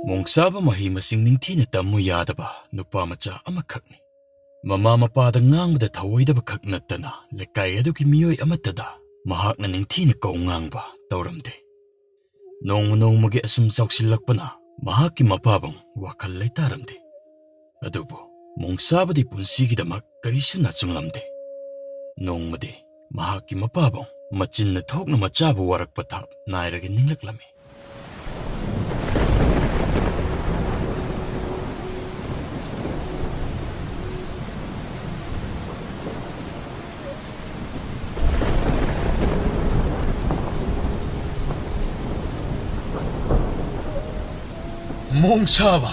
ꯃꯣꯡꯁꯥꯕ ꯃꯍꯩ ꯃꯁꯤꯡ ꯅꯤꯡꯊꯤꯅ ꯇꯝꯃꯨ ꯌꯥꯗꯕ ꯅꯨꯄꯥ ꯃꯆꯥ ꯑꯃꯈꯛꯅꯤ꯫ ꯃꯃꯥ ꯃꯄꯥꯗ ꯉꯥꯡꯕꯗ ꯊꯧꯑꯣꯏꯗꯕ ꯈꯛ ꯅꯠꯇꯅ ꯂꯩꯀꯥꯏ ꯑꯗꯨꯒꯤ ꯃꯤꯑꯣꯏ ꯑꯃꯠꯇꯗ ꯃꯍꯥꯛꯅ ꯅꯤꯡꯊꯤꯅ ꯀꯧ ꯉꯥꯡꯕ ꯇꯧꯔꯝꯗꯦ꯫ ꯅꯣꯡꯃ ꯅꯣꯡꯃꯒꯤ ꯑꯁꯨꯝ ꯆꯥꯎꯁꯤꯜꯂꯛꯄꯅ ꯃꯍꯥꯛꯀꯤ ꯃꯄꯥꯕꯨꯡ ꯋꯥꯈꯜ ꯂꯩꯇꯥꯔꯝꯗꯦ꯫ ꯑꯗꯨꯕꯨ ꯃꯣꯡꯁꯥꯕꯗꯤ ꯄꯨꯟꯁꯤꯒꯤꯗꯃꯛ ꯀꯔꯤꯁꯨ ꯅꯥꯆꯨꯡꯂꯝꯗꯦ꯫ ꯅꯣꯡꯃꯗꯤ ꯃꯍꯥꯛꯀꯤ ꯃꯄꯥꯕꯨꯡ ꯃꯆꯤꯟꯅ ꯊꯣꯛꯅ ꯃꯆꯥꯕꯨ ꯋꯥꯔꯛꯄ ꯊꯥꯛ ꯅꯥꯏꯔꯒ ꯅꯤꯡꯂꯛꯂꯝꯃꯤ꯫ ꯃꯣꯡꯁꯥꯕ,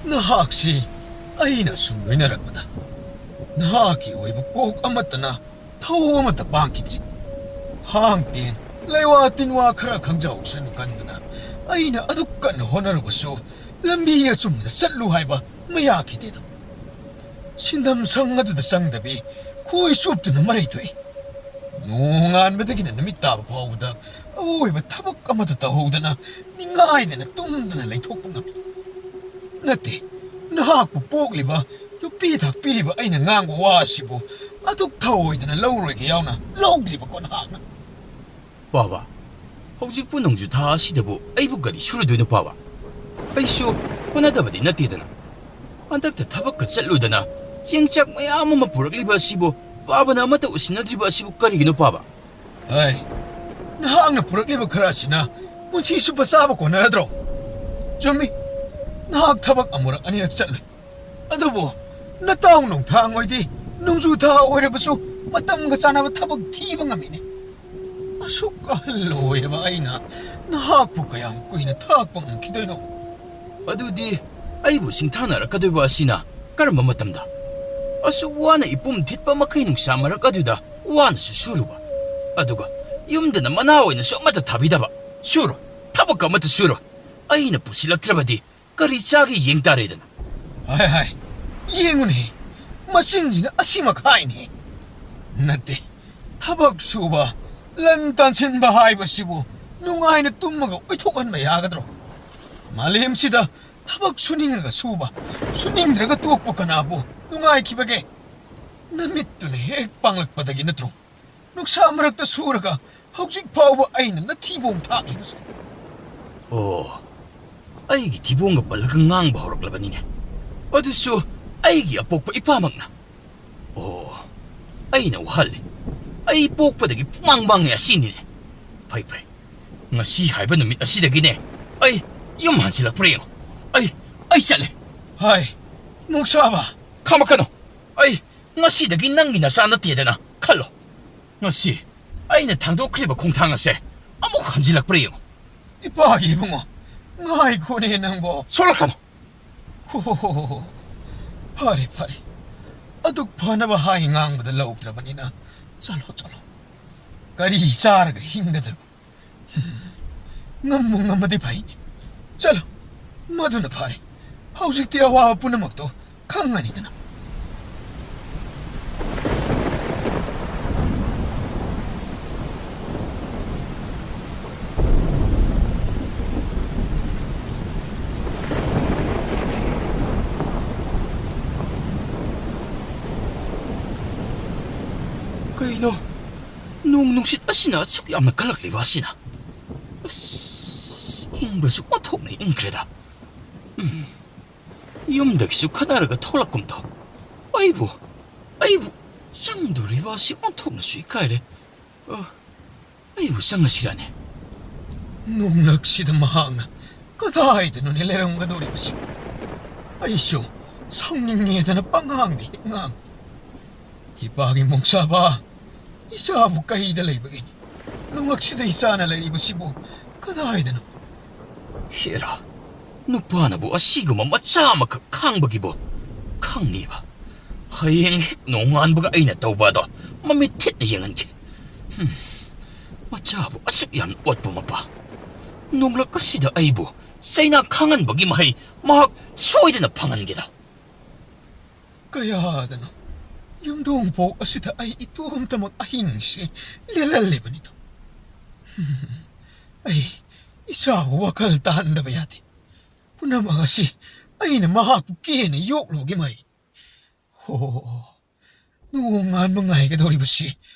ꯅꯍꯥꯛꯁꯤ ꯑꯩꯅ ꯁꯨꯝ ꯂꯣꯏꯅꯔꯛꯄꯗ ꯅꯍꯥꯛꯀꯤ ꯑꯣꯏꯕ ꯀꯣꯛ ꯑꯃꯠꯇꯅ ꯊꯧ ꯑꯃꯠꯇ ꯄꯥꯡꯈꯤꯗ꯭ꯔꯤ꯫ ꯊꯥꯡ ꯇꯦꯟ ꯂꯩꯋꯥ ꯇꯤꯟꯋꯥ ꯈꯔ ꯈꯪꯖꯍꯧꯁꯅꯨ ꯈꯟꯗꯨꯅ ꯑꯩꯅ ꯑꯗꯨꯛ ꯀꯟꯅ ꯍꯣꯠꯅꯔꯕꯁꯨ ꯂꯝꯕꯤ ꯑꯆꯨꯝꯕꯗ ꯆꯠꯂꯨ ꯍꯥꯏꯕ ꯃꯌꯥꯈꯤꯗꯦꯗ꯫ ꯁꯤꯟꯗꯝ ꯁꯪ ꯑꯗꯨꯗ ꯆꯪꯗꯕꯤ ꯈꯣꯏ ꯆꯣꯞꯇꯨꯅ ꯃꯔꯩ ꯊꯣꯛꯏ꯫ ꯅꯣꯡꯉꯥꯟꯕꯗꯒꯤꯅ ꯅꯨꯃꯤꯠ ꯇꯥꯕ ꯐꯥꯎꯕꯗ ꯑꯋꯣꯏꯕ ꯊꯕꯛ ꯑꯃꯠꯇ ꯇꯧꯍꯧꯗꯅ ꯅꯤꯡꯉꯥꯏꯗꯅ ꯇꯨꯝꯗꯅ ꯂꯩꯊꯣꯛꯄ ꯉꯝꯃꯤ꯫ ꯅꯠꯇꯦ, ꯅꯍꯥꯛꯄꯨ ꯄꯣꯛꯂꯤꯕ ꯌꯨꯄꯤ ꯊꯛꯄꯤꯔꯤꯕ ꯑꯩꯅ ꯉꯥꯡꯕ ꯋꯥ ꯑꯁꯤꯕꯨ ꯑꯗꯨꯛ ꯊꯧꯑꯣꯏꯗꯅ ꯂꯧꯔꯣꯏꯒꯦ ꯌꯥꯎꯅ ꯂꯧꯗ꯭ꯔꯤꯕꯀꯣ ꯅꯍꯥꯛꯅ? ꯄꯥꯕ, ꯍꯧꯖꯤꯛꯄꯨ ꯅꯣꯡꯖꯨ ꯊꯥ ꯑꯁꯤꯗꯕꯨ ꯑꯩꯕꯨ ꯀꯔꯤ ꯁꯨꯔꯗꯣꯏꯅꯣ ꯄꯥꯕ? ꯑꯩꯁꯨ ꯍꯣꯠꯅꯗꯕꯗꯤ ꯅꯠꯇꯦꯗꯅ꯫ ꯍꯟꯗꯛꯇ ꯊꯕꯛꯀ ꯆꯠꯂꯨꯗꯅ ꯆꯦꯡꯆꯥꯛ ꯃꯌꯥꯝ ꯑꯃ ꯄꯨꯔꯛꯂꯤꯕ ꯑꯁꯤꯕꯨ ꯄꯥꯕꯅ ꯑꯃꯠꯇ ꯎꯁꯤꯟꯅꯗ꯭ꯔꯤꯕ ꯑꯁꯤꯕꯨ ꯀꯔꯤꯒꯤꯅꯣ ꯄꯥꯕ? ꯍꯥꯏ, ꯅꯍꯥꯛꯅ ꯄꯨꯔꯛꯂꯤꯕ ꯈꯔ ꯑꯁꯤꯅ ꯄꯨꯟꯁꯤ ꯆꯨꯞꯄ ꯆꯥꯕ ꯀꯣꯟꯅꯔꯗ꯭ꯔꯣ? ꯆꯨꯝꯃꯤ, ꯅꯍꯥꯛ ꯊꯕꯛ ꯑꯃꯨꯔꯛ ꯑꯅꯤꯔꯛ ꯆꯠꯂꯨꯏ꯫ ꯑꯗꯨꯕꯨ ꯅꯇꯥꯎ ꯅꯣꯡꯊꯥꯡ ꯑꯣꯏꯗꯤ ꯅꯣꯡꯖꯨ ꯊꯥ ꯑꯣꯏꯔꯕꯁꯨ ꯃꯇꯝꯒ ꯆꯥꯅꯕ ꯊꯕꯛ ꯊꯤꯕ ꯉꯝꯃꯤꯅꯦ꯫ ꯑꯁꯨꯛ ꯑꯍꯜ ꯑꯣꯏꯔꯕ ꯑꯩꯅ ꯅꯍꯥꯛꯄꯨ ꯀꯌꯥꯝ ꯀꯨꯏꯅ ꯊꯥꯛꯄ ꯉꯝꯈꯤꯗꯣꯏꯅꯣ? ꯑꯗꯨꯗꯤ ꯑꯩꯕꯨ ꯁꯤꯡꯊꯥꯅꯔꯛꯀꯗꯣꯏꯕ ꯑꯁꯤꯅ ꯀꯔꯝꯕ ꯃꯇꯝꯗ? ꯑꯁꯨꯛ ꯋꯥꯅ ꯏꯄꯨꯝ ꯊꯤꯠꯄ ꯃꯈꯩ ꯅꯨꯡꯁꯥ ꯃꯔꯛ ꯑꯗꯨꯗ ꯋꯥꯅꯁꯨ ꯁꯨꯔꯨꯕ, ꯑꯗꯨꯒ ꯌꯨꯝꯗꯅ ꯃꯅꯥ ꯑꯣꯏꯅꯁꯨ ꯑꯃꯠꯇ ꯊꯥꯕꯤꯗꯕ꯫ ꯁꯨꯔꯣ, ꯊꯕꯛ ꯑꯃꯠꯇ ꯁꯨꯔꯣ, ꯑꯩꯅ ꯄꯨꯁꯤꯜꯂꯛꯇ꯭ꯔꯕꯗꯤ ꯀꯔꯤ ꯆꯥꯒꯦ ꯌꯦꯡ ꯇꯥꯔꯦꯗꯅ꯫ ꯍꯥꯏ ꯍꯥꯏ, ꯌꯦꯡꯉꯨꯅꯦ, ꯃꯆꯤꯟꯁꯤꯅ ꯑꯁꯤꯃꯛ ꯍꯥꯏꯅꯦ꯫ ꯅꯠꯇꯦ, ꯊꯕꯛ ꯁꯨꯕ ꯂꯟ ꯇꯥꯟꯁꯤꯟꯕ ꯍꯥꯏꯕꯁꯤꯕꯨ ꯅꯨꯡꯉꯥꯏꯅ ꯇꯨꯝꯃꯒ ꯑꯣꯏꯊꯣꯛꯍꯟꯕ ꯌꯥꯒꯗ꯭ꯔꯣ? ꯃꯥꯂꯦꯝꯁꯤꯗ ꯊꯕꯛ ꯁꯨꯅꯤꯡꯉꯒ ꯁꯨꯕ, ꯁꯨꯅꯤꯡꯗ꯭ꯔꯒ ꯇꯣꯛꯄ ꯀꯅꯥꯕꯨ ꯅꯨꯡꯉꯥꯏꯈꯤꯕꯒꯦ? ꯅꯃꯤꯠꯇꯨꯅ ꯍꯦꯛ ꯄꯥꯡꯂꯛꯄꯗꯒꯤ ꯅꯠꯇ꯭ꯔꯣ ꯅꯨꯡꯁꯥ ꯃꯔꯛꯇ ꯁꯨꯔꯒ ꯍꯧꯖꯤꯛ ꯐꯥꯎꯕ ꯑꯩꯅ ꯅꯊꯤꯕꯣꯡ ꯊꯥꯛꯂꯤꯕꯁꯦ? ꯑꯣ, ꯑꯩꯒꯤ ꯊꯤꯕꯣꯡꯒ ꯄꯜꯂꯒ ꯉꯥꯡꯕ ꯍꯧꯔꯛꯂꯕꯅꯤꯅꯦ, ꯑꯗꯨꯁꯨ ꯑꯩꯒꯤ ꯑꯄꯣꯛꯄ ꯏꯄꯥꯃꯛꯅ꯫ ꯑꯣ, ꯑꯩꯅ ꯋꯥꯍꯜꯂꯤ, ꯑꯩ ꯄꯣꯛꯄꯗꯒꯤ ꯄꯨꯃꯥꯡ ꯃꯥꯡꯉꯦ ꯑꯁꯤꯅꯤꯅꯦ꯫ ꯐꯩ ꯐꯩ, ꯉꯁꯤ ꯍꯥꯏꯕ ꯅꯨꯃꯤꯠ ꯑꯁꯤꯗꯒꯤꯅꯦ ꯑꯩ ꯌꯨꯝ ꯍꯟꯖꯤꯜꯂꯛꯄ꯭ꯔꯥ ꯌꯦꯡꯉꯣ꯫ ꯑꯩ ꯆꯠꯂꯦ꯫ ꯍꯥꯏ, ꯃꯣꯡꯁꯥꯕ! ꯈꯥꯃꯛꯀꯅꯨ, ꯑꯩ ꯉꯁꯤꯗꯒꯤ ꯅꯪꯒꯤ ꯅꯆꯥ ꯅꯠꯇꯦꯗꯅ ꯈꯜꯂꯣ꯫ ꯉꯁꯤ ꯑꯩꯅ ꯊꯥꯡꯗꯣꯛꯈ꯭ꯔꯤꯕ ꯈꯣꯡꯊꯥꯡ ꯑꯁꯦ ꯑꯃꯨꯛ ꯍꯟꯖꯤꯜꯂꯛꯄ꯭ꯔꯥ ꯌꯦꯡꯉꯣ꯫ ꯏꯄꯥꯒꯤ ꯏꯕꯨꯡꯉꯣ, ꯉꯥꯏꯈꯣꯅꯦ ꯅꯪꯕꯣ꯫ ꯁꯣꯛꯂꯛꯀꯅꯨ! ꯍꯣ, ꯐꯔꯦ ꯐꯔꯦ, ꯑꯗꯨꯛ ꯐꯅꯕ ꯍꯥꯏ ꯉꯥꯡꯕꯗ ꯂꯧꯗ꯭ꯔꯕꯅꯤꯅ ꯆꯠꯂꯣ ꯆꯠꯂꯣ꯫ ꯀꯔꯤ ꯆꯥꯔꯒ ꯍꯤꯡꯒꯗꯕ? ꯉꯝꯃꯨ ꯉꯝꯃꯗꯤ ꯐꯩꯅꯦ꯫ ꯆꯠꯂꯣ, ꯃꯗꯨꯅ ꯐꯔꯦ꯫ ꯍꯧꯖꯤꯛꯇꯤ ꯑꯋꯥꯕ ꯄꯨꯝꯅꯃꯛꯇꯣ ꯈꯪꯉꯅꯤꯗꯅ꯫ ꯀꯩꯅꯣ, ꯅꯣꯡ ꯅꯨꯡꯁꯤꯠ ꯑꯁꯤꯅ ꯑꯁꯨꯛ ꯌꯥꯝꯅ ꯀꯜꯂꯛꯂꯤꯕ ꯑꯁꯤꯅ? ꯑꯁ, ꯏꯪꯕꯁꯨ ꯑꯣꯟꯊꯣꯛꯅ ꯏꯪꯈ꯭ꯔꯦꯗ꯫ ꯌꯨꯝꯗꯒꯤꯁꯨ ꯈꯠꯅꯔꯒ ꯊꯣꯛꯂꯛꯀꯨꯝ ꯇꯧ꯫ ꯑꯩꯕꯨ ꯆꯪꯗꯣꯔꯤꯕ ꯑꯁꯤ ꯑꯣꯟꯊꯣꯛꯅꯁꯨ ꯏꯀꯥꯏꯔꯦ꯫ ꯑꯩꯕꯨ ꯆꯪꯉꯁꯤꯔꯅꯦ? ꯅꯣꯡꯂꯛꯁꯤꯗ ꯃꯍꯥꯛꯅ ꯀꯗꯥꯏꯗꯅꯣꯅꯦ ꯂꯩꯔꯝꯒꯗꯧꯔꯤꯕꯁꯤ? ꯑꯩꯁꯨ ꯁꯥꯎꯅꯤꯡꯉꯦꯗꯅ ꯄꯪꯉꯥꯡꯗ ꯍꯦꯛ ꯉꯥꯡꯉꯤ꯫ ꯏꯄꯥꯒꯤ ꯃꯣꯡꯁꯥꯕ, ꯏꯆꯥꯕꯨ ꯀꯩꯗ ꯂꯩꯕꯒꯤꯅꯤ? ꯅꯣꯡꯂꯛꯁꯤꯗ ꯏꯆꯥꯅ ꯂꯩꯔꯤꯕꯁꯤꯕꯨ ꯀꯗꯥꯏꯗꯅꯣ? ꯍꯦꯔꯥ, ꯅꯨꯄꯥꯅꯕꯨ ꯑꯁꯤꯒꯨꯝꯕ ꯃꯆꯥ ꯑꯃꯈꯛ ꯈꯥꯡꯕꯒꯤꯕꯨ ꯈꯪꯅꯤꯕ꯫ ꯍꯌꯦꯡ ꯍꯦꯛ ꯅꯣꯡꯉꯥꯟꯕꯒ ꯑꯩꯅ ꯇꯧꯕ ꯑꯗꯣ ꯃꯃꯤꯠ ꯊꯤꯠꯅ ꯌꯦꯡꯍꯟꯒꯦ꯫ ꯃꯆꯥꯕꯨ ꯑꯁꯨꯛ ꯌꯥꯝꯅ ꯑꯣꯠꯄ ꯃꯄꯥ, ꯅꯣꯡꯂꯛ ꯑꯁꯤꯗ ꯑꯩꯕꯨ ꯆꯩꯅꯥ ꯈꯥꯡꯍꯟꯕꯒꯤ ꯃꯍꯩ ꯃꯍꯥꯛ ꯁꯣꯏꯗꯅ ꯐꯪꯍꯟꯒꯦꯗ꯫ ꯀꯌꯥꯗꯅꯣ ꯌꯨꯝꯊꯣꯡ ꯑꯁꯤꯗ ꯑꯩ ꯏꯇꯣꯝꯇꯃꯛ ꯑꯍꯤꯡꯁꯤ ꯂꯦꯜꯍꯜꯂꯤꯕꯅꯤꯗꯣ꯫ ꯑꯩ ꯏꯆꯥꯕꯨ ꯋꯥꯈꯜ ꯇꯥꯍꯟꯗꯕ ꯌꯥꯗꯦ꯫ ꯄꯨꯝꯅꯃꯛ ꯑꯁꯤ ꯑꯩꯅ ꯃꯍꯥꯛꯄꯨ ꯀꯦꯅ ꯌꯣꯛꯂꯨꯒꯤꯃꯩ꯫ ꯍꯣ, ꯅꯣꯡ ꯉꯥꯟꯕ ꯉꯥꯏꯒꯗꯧꯔꯤꯕꯁꯤ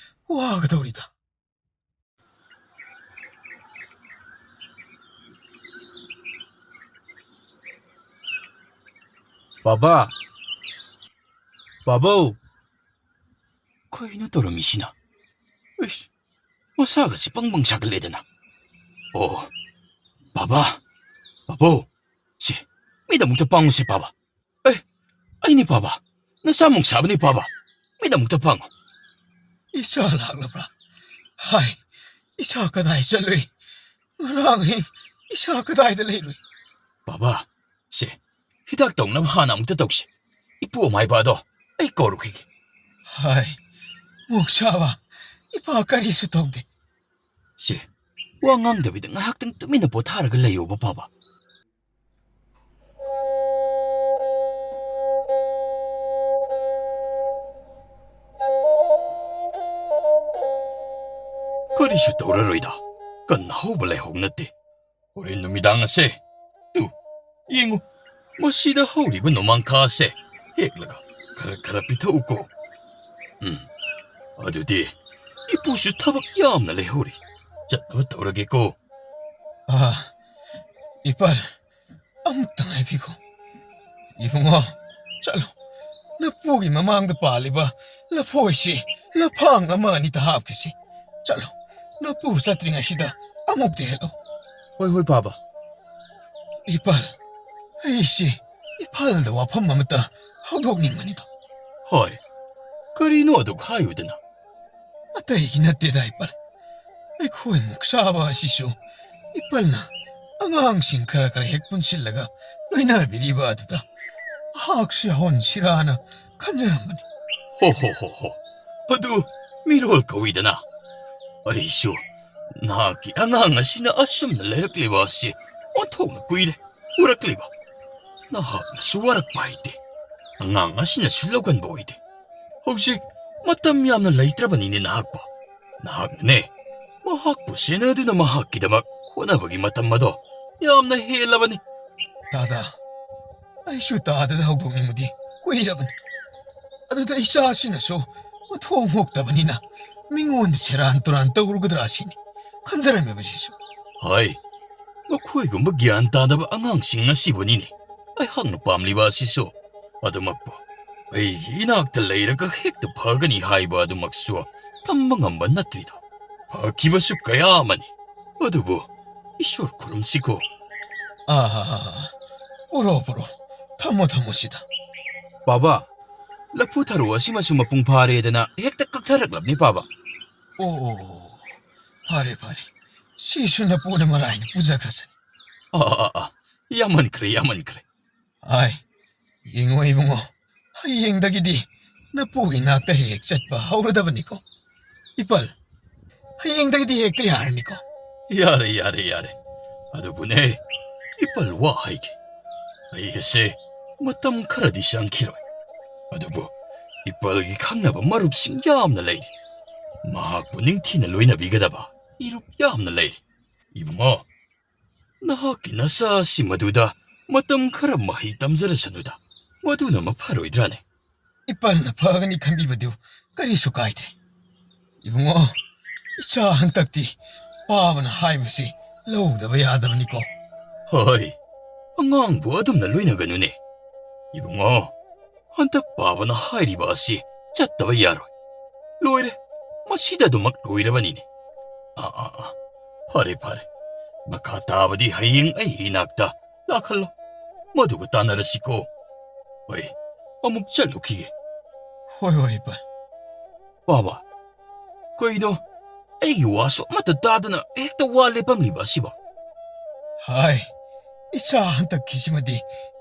ꯋꯥꯒꯗꯧꯔꯤꯗ꯫ ꯕꯥꯕꯥ! ꯕꯥꯕꯧ! ꯀꯩꯅꯣ ꯇꯧꯔꯝꯃꯤꯁꯤꯅ? ꯏꯁ, ꯃꯁꯥꯒꯁꯤ ꯄꯪꯄꯪ ꯁꯥꯒꯠꯂꯦꯗꯅ. ꯑꯣ, ꯕꯥꯕꯥ, ꯕꯥꯕꯧ, ꯁꯤ ꯃꯤꯗꯃꯨꯛꯇ ꯄꯥꯡꯉꯨꯁꯦ ꯕꯥꯕꯥ. ꯑꯩꯅꯤ ꯕꯥꯕꯥ, ꯅꯁꯥꯃꯨꯛ ꯁꯥꯕꯅꯤ ꯕꯥꯕꯥ, ꯃꯤꯗꯃꯨꯛꯇ ꯄꯥꯡꯉꯨ. ꯏꯆꯥ ꯂꯥꯛꯂꯕ꯭ꯔꯥ? ꯍꯥꯏ, ꯏꯆꯥ ꯀꯗꯥꯏ ꯆꯠꯂꯨꯏ? ꯉꯔꯥꯡ ꯑꯍꯤꯡ ꯏꯆꯥ ꯀꯗꯥꯏꯗ ꯂꯩꯔꯨꯏ? ꯕꯥꯕꯥ, ꯁꯤ ꯍꯤꯗꯥꯛ ꯇꯧꯅꯕ ꯍꯥꯟꯅ ꯑꯃꯨꯛꯇ ꯇꯧꯁꯤ. ꯏꯄꯨ ꯑꯃꯥꯏꯕꯗꯣ ꯑꯩ ꯀꯧꯔꯨꯈꯤꯒꯦ. ꯍꯥꯏ, ꯃꯣꯛꯁꯥꯕ, ꯏꯄꯥ ꯀꯔꯤꯁꯨ ꯇꯧꯗꯦ. ꯁꯤ ꯋꯥ ꯉꯥꯡꯗꯕꯤꯗ ꯉꯥꯏꯍꯥꯛꯇꯪ ꯇꯨꯃꯤꯟꯅ ꯄꯣꯊꯥꯔꯒ ꯂꯩꯌꯣꯕ ꯕꯥꯕꯥ. ꯀꯔꯤꯁꯨ ꯇꯧꯔꯔꯣꯏꯗ. ꯀꯟꯅ ꯍꯧꯕ ꯂꯥꯏꯍꯧ ꯅꯠꯇꯦ. ꯍꯣꯔꯦꯟ ꯅꯨꯃꯤꯗꯥꯡ ꯑꯁꯦ, ꯌꯦꯡꯉꯨ, ꯃꯁꯤꯗ ꯍꯧꯔꯤꯕ ꯅꯣꯡꯃꯥꯡꯈꯥ ꯑꯁꯦ ꯍꯦꯛꯂꯒ ꯈꯔ ꯈꯔ ꯄꯤꯊꯛꯎꯀꯣ. ꯑꯗꯨꯗꯤ ꯏꯄꯨꯁꯨ ꯊꯕꯛ ꯌꯥꯝꯅ ꯂꯩꯍꯧꯔꯤ. ꯆꯠꯅꯕ ꯇꯧꯔꯒꯦꯀꯣ. ꯏꯄꯥꯜ, ꯑꯃꯨꯛꯇ ꯉꯥꯏꯕꯤꯈꯣ. ꯏꯕꯨꯡꯉꯣ, ꯆꯠꯂꯣ. ꯂꯐꯨꯒꯤ ꯃꯃꯥꯡꯗ ꯄꯥꯜꯂꯤꯕ ꯂꯐꯣꯏꯁꯤ ꯂꯐꯥꯡ ꯑꯃ ꯑꯅꯤꯇ ꯍꯥꯞꯈꯤꯁꯤ. ꯆꯠꯂꯣ, ꯂꯐꯨ ꯆꯠꯇ꯭ꯔꯤꯉꯩꯁꯤꯗ ꯑꯃꯨꯛꯇ ꯍꯦꯛꯂꯣ. ꯍꯣꯏ ꯍꯣꯏ ꯕꯥꯕꯥ. ꯏꯄꯥꯜ, ꯑꯩꯁꯤ ꯏꯄꯥꯜꯗ ꯋꯥꯐꯝ ꯑꯃꯇ ꯍꯧꯗꯣꯛꯅꯤꯡꯕꯅꯤꯗ. ꯍꯣꯏ, ꯀꯔꯤꯅꯣ ꯑꯗꯨꯛ ꯍꯥꯏꯌꯨꯗꯅ. ꯑꯇꯩꯒꯤ ꯅꯠꯇꯦꯗ ꯏꯄꯥꯜ. ꯑꯩꯈꯣꯏ ꯃꯣꯛꯁꯥꯕ ꯑꯁꯤꯁꯨ ꯏꯄꯥꯜꯅ ꯑꯉꯥꯡꯁꯤꯡ ꯈꯔ ꯈꯔ ꯍꯦꯛ ꯄꯨꯟꯁꯤꯜꯂꯒ ꯂꯣꯏꯅꯕꯤꯔꯤꯕ ꯑꯗꯨꯗ ꯃꯍꯥꯛꯁꯨ ꯌꯥꯎꯍꯟꯁꯤꯔꯥꯅ ꯈꯟꯖꯔꯝꯕꯅꯤ. ꯍꯣ, ꯑꯗꯨ ꯃꯤꯔꯣꯜ ꯀꯧꯏꯗꯅ. ꯑꯩꯁꯨ ꯅꯍꯥꯛꯀꯤ ꯑꯉꯥꯡ ꯑꯁꯤꯅ ꯑꯁꯨꯝꯅ ꯂꯩꯔꯛꯂꯤꯕ ꯑꯁꯤ ꯑꯣꯟꯊꯣꯛꯅ ꯀꯨꯏꯔꯦ ꯎꯔꯛꯂꯤꯕ. ꯅꯍꯥꯛꯅꯁꯨ ꯋꯥꯔꯛꯄ ꯍꯩꯇꯦ, ꯑꯉꯥꯡ ꯑꯁꯤꯅꯁꯨ ꯂꯧꯒꯟꯕ ꯑꯣꯏꯗꯦ. ꯍꯧꯖꯤꯛ ꯃꯇꯝ ꯌꯥꯝꯅ ꯂꯩꯇ꯭ꯔꯕꯅꯤꯅꯦ ꯅꯍꯥꯛꯄꯣ. ꯅꯍꯥꯛꯅꯅꯦ ꯃꯍꯥꯛꯄꯨ ꯁꯦꯟꯅꯗꯨꯅ ꯃꯍꯥꯛꯀꯤꯗꯃꯛ ꯍꯣꯠꯅꯕꯒꯤ ꯃꯇꯝ ꯑꯗꯣ ꯌꯥꯝꯅ ꯍꯦꯜꯂꯕꯅꯤ. ꯗꯥꯗꯥ, ꯑꯩꯁꯨ ꯇꯥꯗꯗ ꯍꯧꯗꯣꯛꯅꯤꯡꯕꯗꯤ ꯀꯨꯏꯔꯕꯅꯤ. ꯑꯗꯨꯗ ꯏꯆꯥꯁꯤꯅꯁꯨ ꯃꯊꯣꯡ ꯍꯣꯛꯇꯕꯅꯤꯅ ꯃꯤꯉꯣꯟꯗ ꯁꯦꯔꯥꯟ ꯇꯨꯔꯥꯟ ꯇꯧꯔꯨꯒꯗ꯭ꯔꯥ ꯁꯤꯅꯤ ꯈꯟꯖꯔꯝꯃꯦꯕ ꯁꯤꯁꯨ. ꯍꯣꯏ, ꯃꯈꯣꯏꯒꯨꯝꯕ ꯒ꯭ꯌꯥꯟ ꯇꯥꯗꯕ ꯑꯉꯥꯡꯁꯤꯡ ꯑꯁꯤꯕꯨꯅꯤꯅꯦ ꯑꯩꯍꯥꯛꯅ ꯄꯥꯝꯂꯤꯕ ꯑꯁꯤꯁꯨ. ꯑꯗꯨꯃꯛꯄꯨ ꯑꯩꯒꯤ ꯏꯅꯥꯛꯇ ꯂꯩꯔꯒ ꯍꯦꯛꯇ ꯐꯒꯅꯤ ꯍꯥꯏꯕ ꯑꯗꯨꯃꯛꯁꯨ ꯇꯝꯕ ꯉꯝꯕ ꯅꯠꯇ꯭ꯔꯤꯗꯣ. ꯐꯈꯤꯕꯁꯨ ꯀꯌꯥ ꯑꯃꯅꯤ. ꯑꯗꯨꯕꯨ ꯏꯁꯣꯔ ꯈꯨꯔꯨꯝꯁꯤꯀꯣ. ꯄꯨꯔꯣ, ꯊꯝꯃꯣ ꯁꯤꯗ. ꯕꯥꯕꯥ, ꯂꯐꯨ ꯊꯔꯣ ꯑꯁꯤꯃꯁꯨ ꯃꯄꯨꯡ ꯐꯥꯔꯦꯗꯅ ꯍꯦꯛꯇ ꯀꯛꯊꯔꯛꯂꯕꯅꯤ ꯕꯥꯕꯥ. ꯑꯣ, ꯐꯔꯦ. ꯁꯤꯁꯨ ꯅꯄꯨꯅ ꯃꯔꯥꯏꯅ ꯄꯨꯖꯈ꯭ꯔꯁꯅꯤ. ꯌꯥꯝꯃꯟꯈ꯭ꯔꯦ. ꯍꯥꯏ, ꯌꯦꯡꯉꯣ ꯏꯕꯨꯡꯉꯣ, ꯍꯌꯦꯡꯗꯒꯤꯗꯤ ꯅꯄꯨꯒꯤ ꯅꯥꯛꯇ ꯍꯦꯛ ꯆꯠꯄ ꯍꯧꯔꯗꯕꯅꯤꯀꯣ. ꯏꯄꯥꯜ, ꯍꯌꯦꯡꯗꯒꯤꯗꯤ ꯍꯦꯛꯇ ꯌꯥꯔꯅꯤꯀꯣ. ꯌꯥꯔꯦ. ꯑꯗꯨꯕꯨꯅꯦ, ꯏꯄꯜ ꯋꯥ ꯍꯥꯏꯒꯦ. ꯑꯩ ꯑꯁꯦ ꯃꯇꯝ ꯈꯔꯗꯤ ꯆꯪꯈꯤꯔꯣꯏ. ꯑꯗꯨꯕꯨ ꯏꯄꯜꯒꯤ ꯈꯪꯅꯕ ꯃꯔꯨꯞꯁꯤꯡ ꯌꯥꯝꯅ ꯂꯩꯔꯤ. ꯃꯍꯥꯛꯄꯨ ꯅꯤꯡꯊꯤꯅ ꯂꯣꯏꯅꯕꯤꯒꯗꯕ ꯏꯔꯨꯞ ꯌꯥꯝꯅ ꯂꯩꯔꯤ. ꯏꯕꯨꯡꯉꯣ, ꯅꯍꯥꯛꯀꯤ ꯅꯆꯥ ꯑꯁꯤ ꯃꯗꯨꯗ ꯃꯇꯝ ꯈꯔ ꯃꯍꯩ ꯇꯝꯖꯔꯁꯅꯨꯗ. ꯃꯗꯨꯅ ꯃꯐꯔꯣꯏꯗ꯭ꯔꯥꯅꯦ? ꯏꯄꯥꯜꯅ ꯐꯒꯅꯤ ꯈꯟꯕꯤꯕꯗꯨ ꯀꯔꯤꯁꯨ ꯀꯥꯏꯗ꯭ꯔꯦ. ꯏꯕꯨꯡꯉꯣ, ꯏꯆꯥ ꯍꯟꯇꯛꯇꯤ ꯄꯥꯕꯅ ꯍꯥꯏꯕꯁꯤ ꯂꯧꯗꯕ ꯌꯥꯗꯕꯅꯤꯀꯣ. ꯍꯣꯏ, ꯑꯉꯥꯡꯕꯨ ꯑꯗꯨꯝꯅ ꯂꯣꯏꯅꯒꯅꯨꯅꯦ. ꯏꯕꯨꯡꯉꯣ, ꯍꯟꯗꯛ ꯄꯥꯕꯅ ꯍꯥꯏꯔꯤꯕ ꯑꯁꯤ ꯆꯠꯇꯕ ꯌꯥꯔꯣꯏ. ꯂꯣꯏꯔꯦ, ꯃꯁꯤꯗ ꯑꯗꯨꯃꯛ ꯂꯣꯏꯔꯕꯅꯤꯅꯦ. ꯐꯔꯦ. ꯃꯈꯥ ꯇꯥꯕꯗꯤ ꯍꯌꯦꯡ ꯑꯩꯒꯤ ꯏꯅꯥꯛꯇ ꯂꯥꯛꯍꯜꯂꯣ. ꯃꯗꯨꯒ ꯇꯥꯟꯅꯔꯁꯤꯀꯣ. ꯍꯣꯏ, ꯑꯃꯨꯛ ꯆꯠꯂꯨꯈꯤꯒꯦ. ꯍꯣꯏ, ꯏꯄꯥꯜ. ꯕꯥꯕꯥ, ꯀꯩꯅꯣ ꯑꯩꯒꯤ ꯋꯥꯁꯨ ꯑꯃꯠꯇ ꯇꯥꯗꯅ ꯍꯦꯛꯇ ꯋꯥ ꯂꯦꯞꯄꯝꯂꯤꯕ ꯑꯁꯤꯕꯣ? ꯍꯥꯏ, ꯏꯆꯥ ꯍꯟꯇꯛꯀꯤꯁꯤꯃꯗꯤ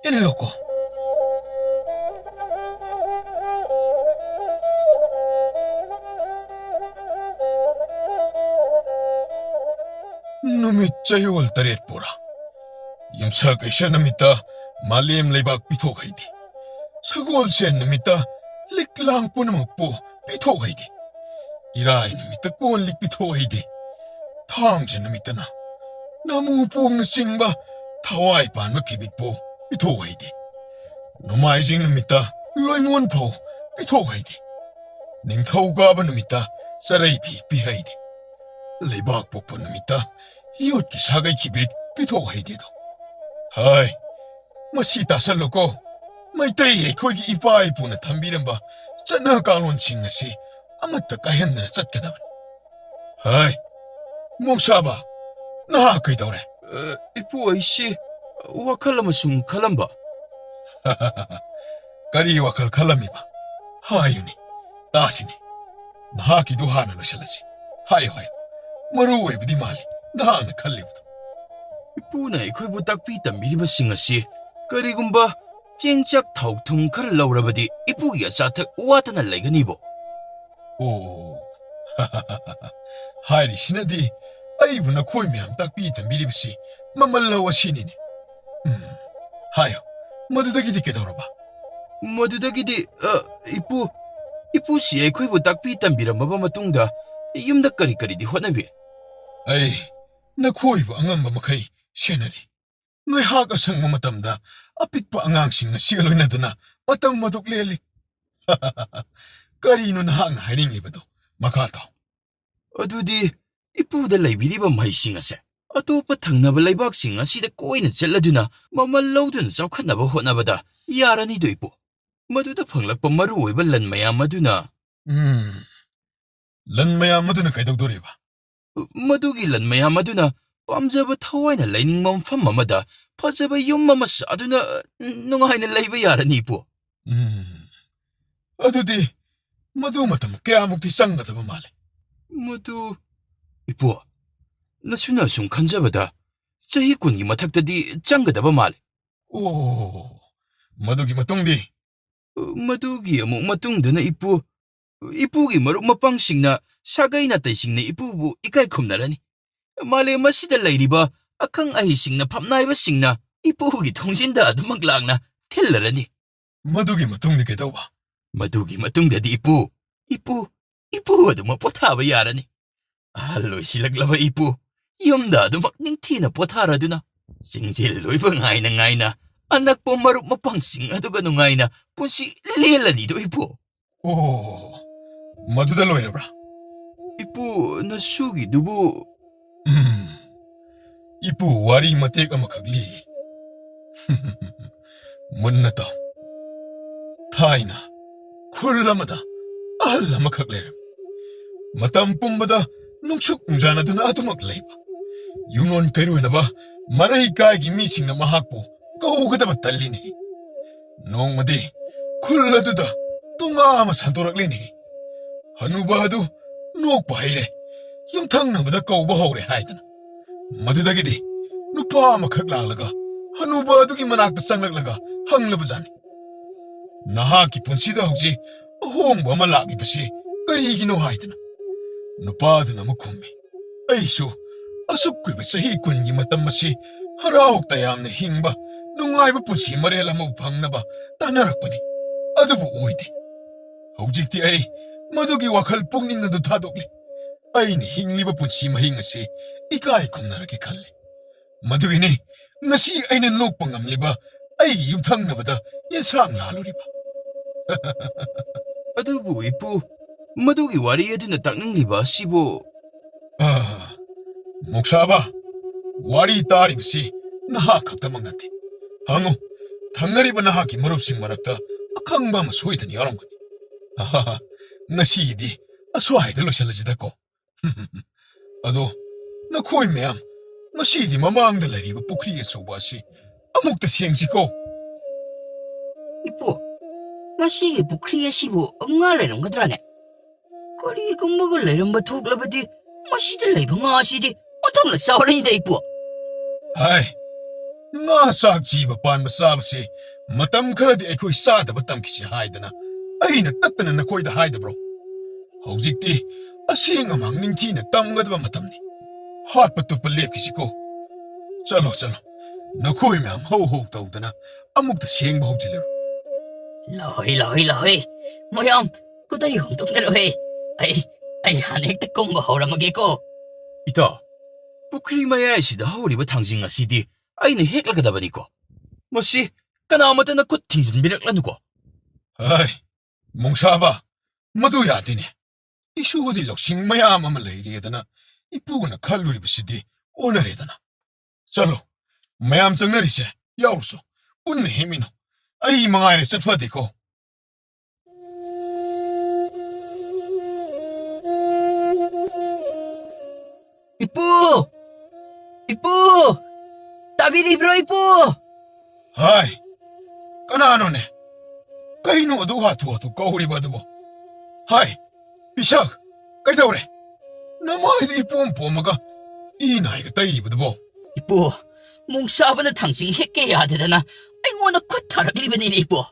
ꯏꯜꯂꯣꯀꯣ. ꯅꯨꯃꯤꯠ ꯆꯌꯣꯜ 8 ꯄꯣꯔꯥ. ꯌꯨꯝꯁꯀꯩꯁ ꯅꯨꯃꯤꯠꯇ ꯃꯥꯂꯦꯝ ꯂꯩꯕꯥꯛ ꯄꯤꯊꯣꯛꯍꯩꯗꯦ. ꯁꯒꯣꯜꯁꯦꯟ ꯅꯨꯃꯤꯠꯇ ꯂꯤꯛꯂꯥꯡ ꯄꯨꯝꯅꯃꯛꯄꯨ ꯄꯤꯊꯣꯛꯍꯩꯗꯦ. ꯏꯔꯥꯏ ꯅꯨꯃꯤꯠꯇ ꯀꯣꯟ ꯂꯤꯛ ꯄꯤꯊꯣꯛꯍꯩꯗꯦ. ꯊꯥꯡꯖ ꯅꯨꯃꯤꯠꯇꯅ ꯅꯥꯃꯨ ꯄꯣꯡꯅ ꯆꯤꯡꯕ ꯊꯋꯥꯏ ꯄꯥꯟꯕ ꯀꯤꯕꯤꯛꯄꯨ ꯄꯤꯊꯣꯛ ꯍꯩꯗꯦ ꯅꯣꯡꯃꯥꯏꯖꯤꯡ ꯅꯨꯃꯤꯠꯇ ꯂꯣꯏꯃꯣꯟ ꯐꯥꯎ ꯄꯤꯊꯣꯛ ꯍꯩꯗꯦ ꯅꯤꯡꯊꯧ ꯀꯥꯕ ꯅꯨꯃꯤꯠꯇ ꯆꯔꯩ ꯐꯤ ꯄꯤꯍꯩꯗꯦ ꯂꯩꯕꯥꯛ ꯄꯣꯛꯄ ꯅꯨꯃꯤꯠꯇ ꯌꯣꯠꯀꯤ ꯁꯥꯒꯩ ꯀꯤꯕꯤꯛ ꯄꯤꯊꯣꯛ ꯍꯩꯗꯦꯗꯣ ꯍꯥꯏ ꯃꯁꯤ ꯇꯥꯁꯜꯂꯨꯀꯣ ꯃꯩꯇꯩ ꯑꯩꯈꯣꯏꯒꯤ ꯏꯄꯥ ꯏꯄꯨꯅ ꯊꯝꯕꯤꯔꯝꯕ ꯆꯠꯅ ꯀꯥꯡꯂꯣꯟꯁꯤꯡ ꯑꯁꯤ ꯑꯃꯠꯇ ꯀꯥꯏꯍꯟꯗꯅ ꯆꯠꯀꯗꯕꯅꯤ ꯍꯥꯏ ꯃꯣꯡꯁꯥꯕ ꯅꯍꯥꯛ ꯀꯩꯗꯧꯔꯦ ꯏꯄꯨ ꯑꯩꯁꯤ ꯋꯥꯈꯜ ꯑꯃ ꯁꯨꯝ ꯈꯜꯂꯝꯕ ꯀꯔꯤ ꯋꯥꯈꯜ ꯈꯜꯂꯝꯃꯤꯕ ꯍꯥꯏꯌꯨꯅꯤ ꯇꯥꯁꯤꯅꯤ ꯅꯍꯥꯛꯀꯤꯗꯨ ꯍꯥꯟꯅ ꯂꯣꯏꯁꯤꯜꯂꯁꯤ ꯍꯥꯏꯌꯨ ꯍꯥꯏꯌꯨ ꯃꯔꯨ ꯑꯣꯏꯕꯗꯤ ꯃꯥꯜꯂꯤ ꯅꯍꯥꯛꯅ ꯈꯜꯂꯤꯕꯗꯣ ꯏꯄꯨꯅ ꯑꯩꯈꯣꯏꯕꯨ ꯇꯥꯛꯄꯤ ꯇꯝꯕꯤꯔꯤꯕꯁꯤꯡ ꯑꯁꯤ ꯀꯔꯤꯒꯨꯝꯕ ꯆꯦꯡ ꯆꯥꯛ ꯊꯥꯎ ꯊꯨꯝ ꯈꯔ ꯂꯧꯔꯕꯗꯤ ꯏꯄꯨꯒꯤ ꯑꯆꯥꯊꯛ ꯋꯥꯠꯇꯅ ꯂꯩꯒꯅꯤꯕꯣ ꯑꯣ ꯍꯥꯏꯔꯤꯁꯤꯅꯗꯤ ꯑꯩꯕꯨ ꯅꯈꯣꯏ ꯃꯌꯥꯝ ꯇꯥꯛꯄꯤ ꯇꯝꯕꯤꯔꯤꯕꯁꯤ ꯃꯃꯜ ꯂꯧ ꯑꯁꯤꯅꯤꯅꯦ ꯍꯥꯏꯌꯣ ꯃꯗꯨꯗꯒꯤꯗꯤ ꯀꯩꯗꯧꯔꯕ ꯃꯗꯨꯗꯒꯤꯗꯤ ꯏꯄꯨꯁꯤ ꯑꯩꯈꯣꯏꯕꯨ ꯇꯥꯛꯄꯤ ꯇꯝꯕꯤꯔꯝꯃꯕ ꯃꯇꯨꯡꯗ ꯌꯨꯝꯗ ꯀꯔꯤ ꯀꯔꯤꯗꯤ ꯍꯣꯠꯅꯕꯤ ꯑꯩ ꯅꯈꯣꯏꯕꯨ ꯑꯉꯝꯕ ꯃꯈꯩ ꯁꯦꯟꯅꯔꯤ ꯉꯥꯏꯍꯥꯛ ꯑꯁꯪꯕ ꯃꯇꯝꯗ ꯑꯄꯤꯛꯄ ꯑꯉꯥꯡꯁꯤꯡ ꯑꯁꯤꯒ ꯂꯣꯏꯅꯗꯨꯅ ꯃꯇꯝ ꯃꯗꯨꯛ ꯂꯦꯜꯂꯤ ꯀꯔꯤꯅꯣ ꯅꯍꯥꯛꯅ ꯍꯥꯏꯅꯤꯡꯂꯤꯕꯗꯣ ꯃꯈꯥ ꯇꯥꯎ ꯑꯗꯨꯗꯤ ꯏꯄꯨꯗ ꯂꯩꯕꯤꯔꯤꯕ ꯃꯍꯩꯁꯤꯡ ꯑꯁꯦ ꯑꯇꯣꯞꯄ ꯊꯪꯅꯕ ꯂꯩꯕꯥꯛꯁꯤꯡ ꯑꯁꯤꯗ ꯀꯣꯏꯅ ꯆꯠꯂꯗꯨꯅ ꯃꯃꯜ ꯂꯧꯗꯨꯅ ꯆꯥꯎꯈꯠꯅꯕ ꯍꯣꯠꯅꯕꯗ ꯌꯥꯔꯅꯤꯗꯣ ꯏꯄꯨ ꯃꯗꯨꯗ ꯐꯪꯂꯛꯄ ꯃꯔꯨꯑꯣꯏꯕ ꯂꯟ ꯃꯌꯥꯝ ꯑꯗꯨꯅ ꯂꯟ ꯃꯌꯥꯝ ꯑꯗꯨꯅ ꯀꯩꯗꯧꯗꯣꯔꯤꯕ ꯃꯗꯨꯒꯤ ꯂꯟ ꯃꯌꯥꯝ ꯑꯗꯨꯅ ꯄꯥꯝꯖꯕ ꯊꯋꯥꯏꯅ ꯂꯩꯅꯤꯡꯕ ꯃꯐꯝ ꯑꯃꯗ ꯐꯖꯕ ꯌꯨꯝ ꯑꯃ ꯁꯥꯗꯨꯅ ꯅꯨꯡꯉꯥꯏꯅ ꯂꯩꯕ ꯌꯥꯔꯅꯤ ꯏꯄꯨ ꯑꯗꯨꯗꯤ ꯃꯗꯨ ꯃꯇꯝ ꯀꯌꯥꯃꯨꯛꯇꯤ ꯆꯪꯒꯗꯕ ꯃꯥꯜꯂꯤ ꯃꯗꯨ ꯏꯄꯨ ꯅꯁꯨꯅ ꯑꯁꯨꯝ ꯈꯟꯖꯕꯗ ꯆꯍꯤ 10ꯒꯤ ꯃꯊꯛꯇꯗꯤ ꯆꯪꯒꯗꯕ ꯃꯥꯜꯂꯤ ꯑꯣ ꯃꯗꯨꯒꯤ ꯃꯇꯨꯡꯗꯤ ꯃꯗꯨꯒꯤ ꯑꯃꯨꯛ ꯃꯇꯨꯡꯗꯅ ꯏꯄꯨꯒꯤ ꯃꯔꯨꯞ ꯃꯄꯥꯡꯁꯤꯡꯅ ꯁꯥꯒꯩ ꯅꯥꯇꯩꯁꯤꯡꯅ ꯏꯄꯨꯕꯨ ꯏꯀꯥꯏ ꯈꯨꯝꯅꯔꯅꯤ ꯃꯥꯂꯦꯝ ꯑꯁꯤꯗ ꯂꯩꯔꯤꯕ ꯑꯈꯪ ꯑꯍꯩꯁꯤꯡꯅ ꯐꯝꯅꯥꯏꯕꯁꯤꯡꯅ ꯏꯄꯨꯒꯤ ꯊꯣꯡꯖꯤꯟꯗ ꯑꯗꯨꯃꯛ ꯂꯥꯛꯅ ꯊꯤꯜꯂꯔꯅꯤ ꯃꯗꯨꯒꯤ ꯃꯇꯨꯡꯗꯤ ꯀꯩꯗꯧꯕ ꯃꯗꯨꯒꯤ ꯃꯇꯨꯡꯗꯗꯤ ꯏꯄꯨ ꯑꯗꯨꯃꯛ ꯄꯣꯊꯥꯕ ꯌꯥꯔꯅꯤ ꯑꯍꯜ ꯑꯣꯏꯁꯤꯜꯂꯛꯂꯕ ꯏꯄꯨ ꯌꯨꯝꯗ ꯑꯗꯨꯃꯛ ꯅꯤꯡꯊꯤꯅ ꯄꯣꯊꯥꯔꯗꯨꯅ ꯆꯤꯡꯖꯤꯜ ꯂꯣꯏꯕ ꯉꯥꯏꯅ ꯑꯅꯛꯄ ꯃꯔꯨꯞ ꯃꯄꯥꯡꯁꯤꯡ ꯑꯗꯨꯒ ꯅꯨꯡꯉꯥꯏꯅ ꯄꯨꯟꯁꯤ ꯂꯦꯜꯂꯅꯤꯗꯣ ꯏꯄꯨ ꯑꯣ ꯃꯗꯨꯗ ꯂꯣꯏꯔꯕ꯭ꯔꯥ ꯏꯄꯨ ꯅꯁꯨꯒꯤꯗꯨꯕꯨ ꯏꯄꯨ ꯋꯥꯔꯤ ꯃꯇꯦꯛ ꯑꯃꯈꯛ ꯂꯤ ꯃꯨꯟꯅ ꯇꯥꯎ ꯊꯥꯏꯅ ꯈꯨꯜ ꯑꯃꯗ ꯑꯍꯜ ꯑꯃꯈꯛ ꯂꯩꯔꯝꯃꯤ ꯃꯇꯝ ꯄꯨꯝꯕꯗ ꯅꯨꯡꯁꯨꯛ ꯅꯨꯡꯖꯥꯅꯗꯨꯅ ꯑꯗꯨꯃꯛ ꯂꯩꯕ ꯌꯨꯝꯂꯣꯟ ꯀꯩꯔꯣꯏꯅꯕ ꯃꯔꯩ ꯀꯥꯏꯒꯤ ꯃꯤꯁꯤꯡꯅ ꯃꯍꯥꯛꯄꯨ ꯀꯧꯒꯗꯕ ꯇꯜꯂꯤꯅꯤ ꯅꯣꯡꯃꯗꯤ ꯈꯨꯜ ꯑꯗꯨꯗ ꯇꯨꯡꯉꯥ ꯑꯃ ꯁꯟꯗꯣꯔꯛꯂꯤꯅꯤ ꯍꯅꯨꯕ ꯑꯗꯨ ꯅꯣꯛꯄ ꯍꯩꯔꯦ ꯌꯨꯝꯊꯪꯅꯕꯗ ꯀꯧꯕ ꯍꯧꯔꯦ ꯍꯥꯏꯗꯅ ꯃꯗꯨꯗꯒꯤꯗꯤ ꯅꯨꯄꯥ ꯑꯃꯈꯛ ꯂꯥꯛꯂꯒ ꯍꯅꯨꯕ ꯑꯗꯨꯒꯤ ꯃꯅꯥꯛꯇ ꯆꯪꯂꯛꯂꯒ ꯍꯪꯂꯕꯖꯥꯠꯅꯤ ꯅꯍꯥꯛꯀꯤ ꯄꯨꯟꯁꯤꯗ ꯍꯧꯖꯤꯛ ꯑꯍꯣꯡꯕ ꯑꯃ ꯂꯥꯛꯂꯤꯕꯁꯤ ꯀꯔꯤꯒꯤꯅꯣ ꯍꯥꯏꯗꯅ ꯅꯨꯄꯥꯗꯨꯅ ꯑꯃꯨꯛ ꯈꯨꯝꯃꯤ ꯑꯩꯁꯨ ꯑꯁꯨꯛ ꯀꯨꯏꯕ ꯆꯍꯤ 10ꯒꯤ ꯃꯇꯝ ꯑꯁꯤ ꯍꯔꯥꯎ ꯇꯌꯥꯝꯅ ꯍꯤꯡꯕ ꯅꯨꯡꯉꯥꯏꯕ ꯄꯨꯟꯁꯤ ꯃꯔꯦꯜ ꯑꯃꯕꯨ ꯐꯪꯅꯕ ꯇꯥꯟꯅꯔꯛꯄꯅꯤ ꯑꯗꯨꯕꯨ ꯑꯣꯏꯗꯦ ꯍꯧꯖꯤꯛꯇꯤ ꯑꯩ ꯃꯗꯨꯒꯤ ꯋꯥꯈꯜ ꯄꯨꯛꯅꯤꯡ ꯑꯗꯨ ꯊꯥꯗꯣꯛꯂꯤ ꯑꯩꯅ ꯍꯤꯡꯂꯤꯕ ꯄꯨꯟꯁꯤ ꯃꯍꯤꯡ ꯑꯁꯤ ꯏꯀꯥꯏ ꯈꯨꯝꯅꯔꯒꯦ ꯈꯜꯂꯤ ꯃꯗꯨꯒꯤꯅꯤ ꯉꯁꯤ ꯑꯩꯅ ꯅꯣꯛꯄ ꯉꯝꯂꯤꯕ ꯑꯩꯒꯤ ꯌꯨꯝꯊꯪꯅꯕꯗ ꯌꯦꯟꯁꯥꯡ ꯂꯥꯜꯂꯨꯔꯤꯕ ꯑꯗꯨꯕꯨ ꯏꯄꯨ ꯃꯗꯨꯒꯤ ꯋꯥꯔꯤ ꯑꯗꯨꯅ ꯇꯥꯛꯅꯤꯡꯂꯤꯕ ꯑꯁꯤꯕꯨ ꯃꯣꯛꯁꯥꯕ ꯋꯥꯔꯤ ꯇꯥꯔꯤꯕꯁꯤ ꯅꯍꯥꯛ ꯈꯛꯇꯃꯛ ꯅꯠꯇꯦ ꯍꯪꯉꯨ ꯊꯪꯅꯔꯤꯕ ꯅꯍꯥꯛꯀꯤ ꯃꯔꯨꯞꯁꯤꯡ ꯃꯔꯛꯇ ꯑꯈꯪꯕ ꯑꯃ ꯁꯣꯏꯗꯅ ꯌꯥꯎꯔꯝꯒꯅꯤ ꯉꯁꯤꯒꯤꯗꯤ ꯑꯁ꯭ꯋꯥꯏꯗ ꯂꯣꯏꯁꯤꯜꯂꯁꯤꯗꯀꯣ ꯑꯗꯣ ꯅꯈꯣꯏ ꯃꯌꯥꯝ ꯉꯁꯤꯗꯤ ꯃꯃꯥꯡꯗ ꯂꯩꯔꯤꯕ ꯄꯨꯈ꯭ꯔꯤ ꯑꯆꯧꯕ ꯑꯁꯤ ꯑꯃꯨꯛꯇ ꯁꯦꯡꯁꯤꯀꯣ ꯏꯄꯨ ꯃꯁꯤꯒꯤ ꯄꯨꯈ꯭ꯔꯤ ꯑꯁꯤꯕꯨ ꯉꯥ ꯂꯩꯔꯝꯒꯗ꯭ꯔꯥꯅꯦ ꯀꯔꯤꯒꯨꯝꯕꯒ ꯂꯩꯔꯝꯕ ꯊꯣꯛꯂꯕꯗꯤ ꯃꯁꯤꯗ ꯂꯩꯕ ꯉꯥ ꯑꯁꯤꯗꯤ ꯑꯣꯟꯊꯣꯛꯅ ꯆꯥꯎꯔꯅꯤꯗ ꯏꯄꯨ ꯍꯥꯏ ꯉꯥ ꯆꯥꯛ ꯖꯤꯕ ꯄꯥꯟꯕ ꯆꯥꯕꯁꯤ ꯃꯇꯝ ꯈꯔꯗꯤ ꯑꯩꯈꯣꯏ ꯆꯥꯗꯕ ꯇꯝꯈꯤꯁꯤ ꯍꯥꯏꯗꯅ ꯑꯩꯅ ꯇꯠꯇꯅ ꯅꯈꯣꯏꯗ ꯍꯥꯏꯗꯕ꯭ꯔꯣ ꯍꯧꯖꯤꯛꯇꯤ ꯑꯁꯦꯡ ꯑꯃꯥꯡ ꯅꯤꯡꯊꯤꯅ ꯇꯝꯒꯗꯕ ꯃꯇꯝꯅꯤ ꯍꯥꯠꯄ ꯇꯨꯞꯄ ꯂꯦꯞꯈꯤꯁꯤꯀꯣ ꯆꯠꯂꯣ ꯅꯈꯣꯏ ꯃꯌꯥꯝ ꯍꯧ ꯇꯧꯗꯅ ꯑꯃꯨꯛꯇ ꯁꯦꯡꯕ ꯍꯧꯖꯤꯜꯂꯨꯔꯣ ꯂꯥꯛꯑꯣꯏ ꯃꯌꯥꯝ ꯈꯨꯗꯩ ꯍꯣꯡꯗꯣꯛꯅꯔꯣꯏ ꯑꯩ ꯍꯥꯟꯅ ꯍꯦꯛꯇ ꯀꯨꯝꯕ ꯍꯧꯔꯝꯃꯒꯦꯀꯣ ꯏꯇꯥꯎ ꯄꯨꯈ꯭ꯔꯤ ꯃꯌꯥꯏꯁꯤꯗ ꯍꯧꯔꯤꯕ ꯊꯥꯡꯖꯤꯡ ꯑꯁꯤꯗꯤ ꯑꯩꯅ ꯍꯦꯛꯂꯒꯗꯕꯅꯤꯀꯣ ꯃꯁꯤ ꯀꯅꯥꯃꯠꯇꯅ ꯈꯨꯠ ꯊꯤꯡꯖꯤꯟꯕꯤꯔꯛꯂꯅꯨꯀꯣ ꯍꯥꯏ ꯃꯣꯡꯁꯥꯕ ꯃꯗꯨ ꯌꯥꯗꯦꯅꯦ ꯏꯁꯨꯗꯤ ꯂꯧꯁꯤꯡ ꯃꯌꯥꯝ ꯑꯃ ꯂꯩꯔꯦꯗꯅ ꯏꯄꯨꯅ ꯈꯜꯂꯨꯔꯤꯕꯁꯤꯗꯤ ꯑꯣꯟꯅꯔꯦꯗꯅ ꯆꯠꯂꯣ ꯃꯌꯥꯝ ꯆꯪꯅꯔꯤꯁꯦ ꯌꯥꯎꯔꯨꯁꯣ ꯄꯨꯟꯅ ꯍꯦꯛꯃꯤꯟꯅꯧ ꯑꯩ ꯃꯉꯥꯏꯔꯦ ꯆꯠꯐꯗꯦꯀꯣ 이쁘! 이쁘! 따비리브로 이쁘! ꯍꯥꯏ ꯀꯅꯥꯅꯣꯅꯦ ꯀꯩꯅꯣ ꯑꯗꯨ ꯍꯥꯊꯨ ꯍꯥꯊꯨ ꯀꯧꯔꯤꯕ ꯑꯗꯨꯕꯨ ꯍꯥꯏ ꯄꯤꯁꯛ ꯀꯩꯗꯧꯔꯦ ꯅꯃꯥꯏꯗ ꯏꯄꯣꯝ ꯄꯣꯝꯃꯒ ꯏ ꯅꯥꯏꯒ ꯇꯩꯔꯤꯕꯗꯨꯕꯣ 이쁘, 뭉사바는 당신 핵게 야되잖아. 아이고나 콧타락리베니네 이쁘.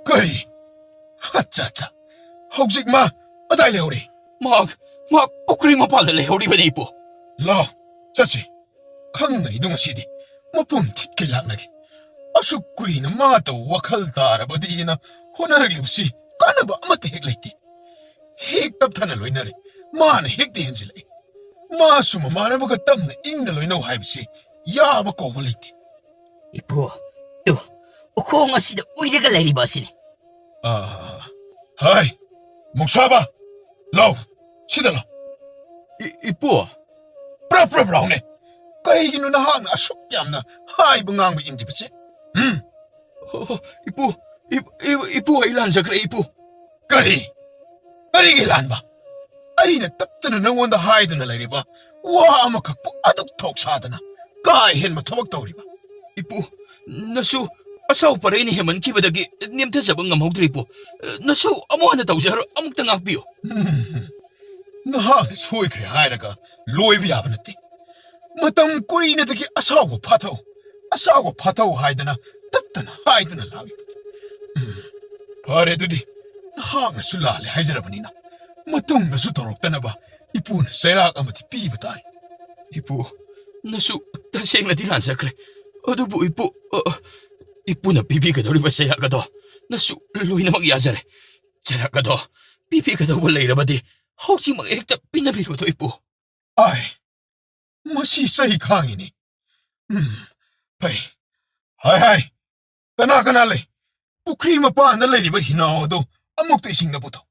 ꯀꯔꯤ ꯑꯠꯆꯥ ꯍꯧꯖꯤꯛ ꯃꯥ ꯑꯗꯥꯏ ꯂꯩꯍꯧꯔꯤ ꯃꯍꯥꯛ ꯄꯨꯈ꯭ꯔꯤ ꯃꯄꯥꯟꯗ ꯂꯩꯍꯧꯔꯤꯕꯅꯤ ꯏꯄꯨ ꯂꯥꯎ ꯆꯠꯁꯤ ꯈꯪꯒꯅꯤꯗꯣ ꯉꯁꯤꯗꯤ ꯃꯄꯨꯝ ꯊꯤꯠꯀꯦ ꯂꯥꯛꯅꯒꯦ ꯑꯁꯨꯛ ꯀꯨꯏꯅ ꯃꯥ ꯇꯧ ꯋꯥꯈꯜ ꯇꯥꯔꯕꯗꯤꯅ ꯍꯣꯠꯅꯔꯛꯂꯤꯕꯁꯤ ꯀꯥꯟꯅꯕ ꯑꯃꯠꯇ ꯍꯦꯛ ꯂꯩꯇꯦ ꯍꯦꯛ ꯇꯞꯊꯅ ꯂꯣꯏꯅꯔꯦ ꯃꯥꯅ ꯍꯦꯛꯇ ꯍꯦꯟꯖꯤꯜꯂꯛꯏ ꯃꯥꯁꯨ ꯃꯃꯥꯟꯅꯕꯒ ꯇꯞꯅ ꯏꯪꯅ ꯂꯣꯏꯅꯧ ꯍꯥꯏꯕꯁꯤ ꯌꯥꯕ ꯀꯧꯕ ꯂꯩꯇꯦ 이쁘, 또, 오콩아씨도 우이래가 내리버시네. ꯍꯥꯏ ꯃꯣꯡꯁꯥꯕ ꯂꯥꯎ ꯁꯤꯗ ꯂꯥꯎ 이쁘 ꯄ꯭ꯔꯞ ꯂꯥꯎꯅꯦ ꯀꯩꯒꯤꯅꯣ ꯅꯍꯥꯛꯅ ꯑꯁꯨꯛ ꯌꯥꯝꯅ ꯍꯥꯏꯕ ꯉꯥꯡꯕ ꯏꯟꯗ꯭ꯔꯤꯕꯁꯦ 이쁘 ꯑꯩ ꯂꯥꯟꯖꯈ꯭ꯔꯦ 이쁘 ꯀꯔꯤꯒꯤ ꯂꯥꯟꯕ ꯑꯩꯅ ꯇꯞꯇꯅ ꯅꯉꯣꯟꯗ ꯍꯥꯏꯗꯨꯅ ꯂꯩꯔꯤꯕ ꯋꯥ ꯑꯃꯈꯛꯄꯨ ꯑꯗꯨꯛ ꯊꯣꯛ ꯁꯥꯗꯅ ꯀꯥ ꯍꯦꯟꯕ ꯊꯕꯛ ꯇꯧꯔꯤꯕ 이쁘 나수 ꯑꯁꯥꯎ ꯄꯔꯩꯅ ꯍꯦꯃꯟꯈꯤꯕꯗꯒꯤ ꯅꯦꯝꯊꯖꯕ ꯉꯝꯍꯧꯗ꯭ꯔꯦ ꯏꯄꯨ 나수 ꯑꯃꯨꯛ ꯍꯟꯅ ꯇꯧꯖꯔꯣ ꯑꯃꯨꯛꯇ ꯉꯥꯛꯄꯤꯌꯨ ꯅꯍꯥꯛꯅ ꯁꯣꯏꯈ꯭ꯔꯦ ꯍꯥꯏꯔꯒ ꯂꯣꯏꯕ ꯌꯥꯕ ꯅꯠꯇꯦ ꯃꯇꯝ ꯀꯨꯏꯅꯗꯒꯤ ꯑꯁꯥꯎꯕ ꯐꯥꯊꯧ ꯍꯥꯏꯗꯅ ꯇꯞꯇꯅ ꯍꯥꯏꯗꯨꯅ ꯂꯥꯛꯂꯤꯕ ꯐꯔꯦ ꯑꯗꯨꯗꯤ ꯅꯍꯥꯛꯅꯁꯨ ꯂꯥꯜꯂꯦ ꯍꯥꯏꯖꯔꯕꯅꯤꯅ ꯃꯇꯨꯡꯗꯁꯨ ꯇꯧꯔꯛꯇꯅꯕ ꯏꯄꯨꯅ ꯆꯩꯔꯥꯛ ꯑꯃꯗꯤ ꯄꯤꯕ ꯇꯥꯏ 이쁘 나수 तसेꯡꯅꯗꯤ ꯂꯥꯟꯖꯈ꯭ꯔꯦ ꯑꯗꯨꯕꯨ 이쁘나 ꯄꯤꯕꯤꯒꯗꯧꯔꯤꯕ ꯆꯩꯔꯥꯛ ꯑꯗꯣ 나수 ꯂꯣꯏꯅꯃꯛ ꯌꯥꯖꯔꯦ ꯆꯩꯔꯥꯛ ꯑꯗꯣ ꯄꯤꯕꯤꯒꯗꯧꯕ ꯂꯩꯔꯕꯗꯤ ꯍꯧꯖꯤꯛꯃꯛ ꯍꯦꯛꯇ ꯄꯤꯅꯕꯤꯔꯣꯗꯣ 이쁘 ꯑꯥꯏ ꯃꯁꯤ ꯆꯩ ꯈꯥꯡꯉꯤꯅꯤ ꯐꯩ ꯍꯥꯏ ꯀꯅꯥ ꯂꯩ ꯄꯨꯈ꯭ꯔꯤ ꯃꯄꯥꯟꯗ ꯂꯩꯔꯤꯕ ꯍꯤꯅꯥꯎ ꯑꯗꯨ ꯑꯃꯨꯛꯇ ꯏꯁꯤꯡꯗ ꯄꯨꯊꯣꯛ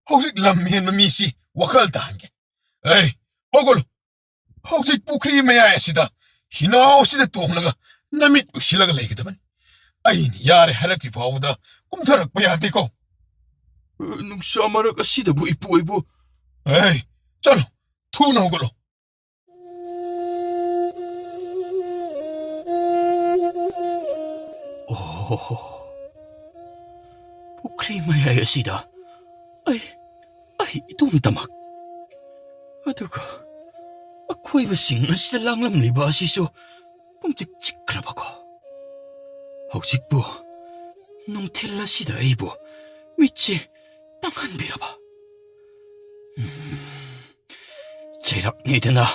ꯍꯧꯖꯤꯛ ꯂꯝ ꯍꯦꯟꯕ ꯃꯤꯁꯤ ꯋꯥꯈꯜ ꯇꯥꯍꯟꯒꯦ ꯍꯧꯒꯠꯂꯨ ꯍꯧꯖꯤꯛ ꯄꯨꯈ꯭ꯔꯤ ꯃꯌꯥꯏ ꯑꯁꯤꯗ ꯍꯤꯅꯥꯎ ꯑꯁꯤꯗ ꯇꯣꯡꯂꯒ ꯅꯃꯤꯠ ꯎꯏꯁꯤꯜꯂꯒ ꯂꯩꯒꯗꯕꯅꯤ ꯑꯩꯅ ꯌꯥꯔꯦ ꯍꯥꯏꯔꯛꯇ꯭ꯔꯤ ꯐꯥꯎꯕꯗ ꯀꯨꯝꯊꯔꯛꯄ ꯌꯥꯗꯦꯀꯣ ꯅꯨꯡꯁꯥ ꯃꯔꯛ ꯑꯁꯤꯗꯕꯨ 이쁘 ꯑꯩꯕꯨ ꯆꯠꯂꯣ ꯊꯨꯅ ꯍꯧꯒꯠꯂꯣ ꯄꯨꯈ꯭ꯔꯤ ꯃꯌꯥꯏ ꯑꯁꯤꯗ ꯑꯩ ꯏꯇꯣꯝꯇꯃꯛ ꯑꯗꯨꯒ ꯑꯀꯣꯏꯕꯁꯤꯡ ꯑꯁꯤꯗ ꯂꯥꯡꯂꯝꯂꯤꯕ ꯑꯁꯤꯁꯨ ꯄꯨꯡꯆꯤꯛ ꯆꯤꯛꯈ꯭ꯔꯕꯀꯣ ꯍꯧꯖꯤꯛꯄꯨ ꯅꯨꯡꯊꯤꯜ ꯑꯁꯤꯗ ꯑꯩꯕꯨ ꯃꯤꯠꯁꯤ ꯇꯥꯡꯍꯟꯕꯤꯔꯕ ꯆꯩꯔꯥꯛꯅꯤꯗꯅ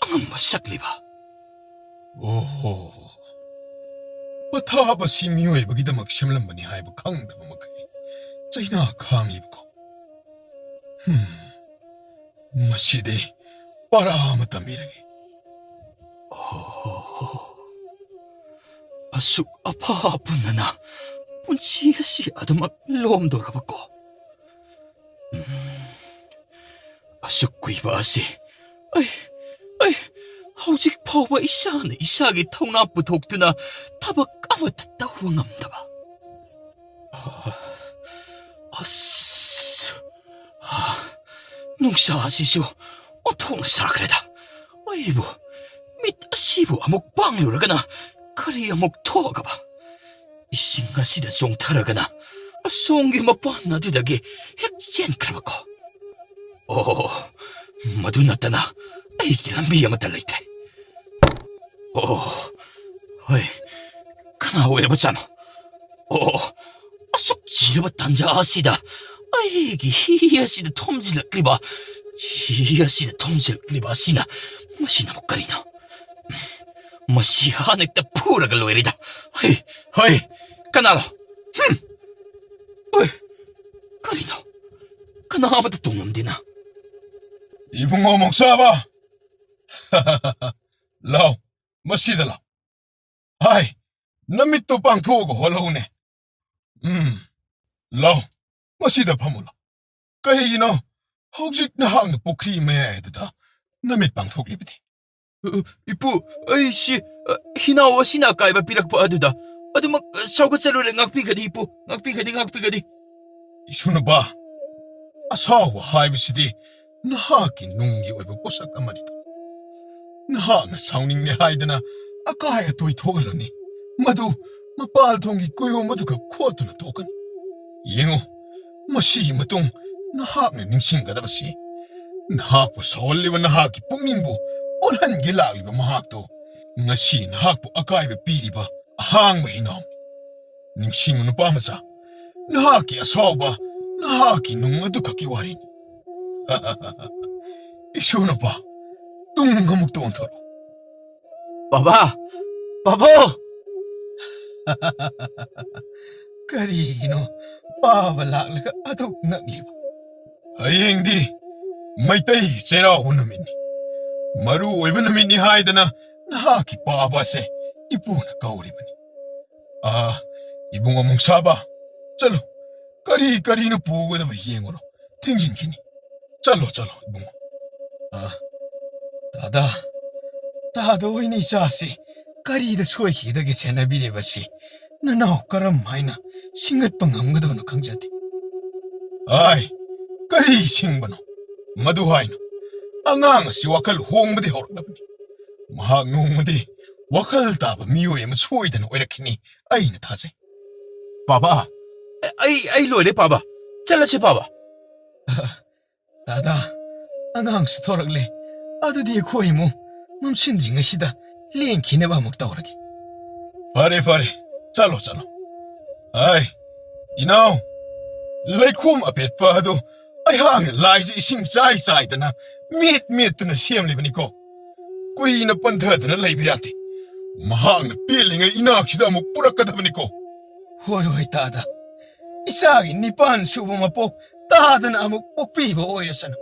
ꯑꯉꯝꯕ ꯁꯛꯂꯤꯕ ꯄꯊꯥꯕꯁꯤ ꯃꯤꯑꯣꯏꯕꯒꯤꯗꯃꯛ ꯁꯦꯝꯂꯝꯕꯅꯤ ꯍꯥꯏꯕ ꯈꯪꯗꯕ ꯃꯈꯩ ꯆꯩꯅꯥ ꯈꯥꯡꯂꯤꯕꯀꯣ ꯃꯁꯤꯗꯤ ꯄꯔꯥ ꯑꯃ ꯇꯝꯕꯤꯔꯒꯦ ꯑꯁꯨꯛ ꯑꯐ ꯄꯨꯟꯅꯅ ꯄꯨꯟꯁꯤ ꯑꯁꯤ ꯑꯗꯨꯃꯛ ꯂꯣꯝꯗꯣꯔꯕꯀꯣ ꯑꯁꯨꯛ ꯀꯨꯏꯕ ꯑꯁꯤ ꯑꯩ ꯍꯧꯖꯤꯛ ꯐꯥꯎꯕ ꯏꯁꯥꯅ ꯏꯁꯥꯒꯤ ꯊꯧꯅꯥ ꯄꯨꯊꯣꯛꯇꯨꯅ ꯊꯕꯛ ꯑꯃꯠꯇ ꯇꯧꯕ ꯉꯝꯗꯕ ꯅꯨꯡꯁꯥ ꯑꯁꯤꯁꯨ ꯑꯣꯟꯊꯣꯛꯅ ꯁꯥꯈ꯭ꯔꯦꯗ ꯑꯩꯕꯨ ꯃꯤꯠ ꯑꯁꯤꯕꯨ ꯑꯃꯨꯛ ꯄꯥꯡꯂꯨꯔꯒꯅ ꯀꯔꯤ ꯑꯃꯨꯛ ꯊꯣꯛꯑꯒꯕ 이싱 ꯑꯁꯤꯗ ꯆꯣꯡꯊꯔꯒꯅ ꯑꯁꯣꯝꯒꯤ ꯃꯄꯥꯟ ꯑꯗꯨꯗꯒꯤ ꯍꯦꯛ ꯆꯦꯟꯈ꯭ꯔꯕꯀꯣ ꯃꯗꯨ ꯅꯠꯇꯅ ꯑꯩꯒꯤ ꯂꯝꯕꯤ ꯑꯃꯠꯇ ꯂꯩꯇ꯭ꯔꯦ ꯍꯣꯏ ꯀꯅꯥ ꯑꯣꯏꯔꯕꯖꯥꯠꯅꯣ ꯑꯁꯨꯛ ꯆꯤꯔꯕ ꯇꯥꯟꯖꯥ ꯑꯁꯤꯗ ꯑꯩꯒꯤ ꯍꯤ ꯑꯁꯤꯗ ꯊꯣꯝꯖꯤꯜꯂꯛꯂꯤꯕ ꯑꯁꯤꯅ ꯃꯁꯤꯅꯕꯨ ꯀꯔꯤꯅꯣ ꯃꯁꯤ ꯍꯥꯟꯅ ꯍꯦꯛꯇ ꯐꯨꯔꯒ ꯂꯣꯏꯔꯦꯗ ꯍꯣꯏ ꯀꯅꯥꯅꯣ ꯀꯔꯤꯅꯣ ꯀꯅꯥ ꯑꯃꯠꯇ ꯇꯣꯡꯉꯝꯗꯦꯅ 이붕어 목사봐 라오 머시들라 Hai, namitto pangthogo holone. Lau, masida phamula. Kahino, hojik na hang pokri me da namit pangthoglibdi. 이쁘, 아이씨, 희나와 신나 까이바 비락파 아두다. 아두막 사고세로래 악비가디 이쁘, 악비가디. Isuna ba? Asawa haibsidi nahaki nungi oiba posak amanito. Nahana sauning ni haidana akaya toy thogalani. Madu mapal thongi koyo maduka khotuna tokan. Yengo masi matung nahakna ningsinggadabasi. Nahakpo sawalliba nahaki pumingbo olhan gilagliba mahakto. Ngasi nahakpo akaiba piriba ahangba hinam. Ningsingo nupamasa. Nahaki asawa nahaki nung adukaki warini. Isuna pa tungamuk tontoro. 바바, 바보! Karino baba laklaga aduk nagliba. Hayengdi maitai cheraw namini. Maru oiba namini haidana nahaki baba se ipuna kauribani. Ibunga mungsaba. Chalo. Kari no pugadaba yengoro. Tenjinkini. Chalo ibunga. Dada oini sasi kari da soi hidage senabire basi. Nanao karam maina singat pangamgadano kangjate. Ai, kari singbano. Madu haino. Angang si wakal hongbadi hornabani. Mahag nungmadi wakal taba miyoy masuoydan oirakini ay natase. 바바, 아이 로래 바바, 잘라시 바바. Dada, angang si toragle. Ado di koi mo mamsindinga sida lenki neba muktauragi. Pare. Chalo. Ai, inaw. Laikum apet pado. Ay hang laiji ising chai dana. Miet na siyam libani ko. Kui na pantha na laibiyate. Mahang na piling ay inak sida mo purakadabani ko. Hoy, tada. Isagi nipan subo mapok. Tada na amok pokpiba oirasana.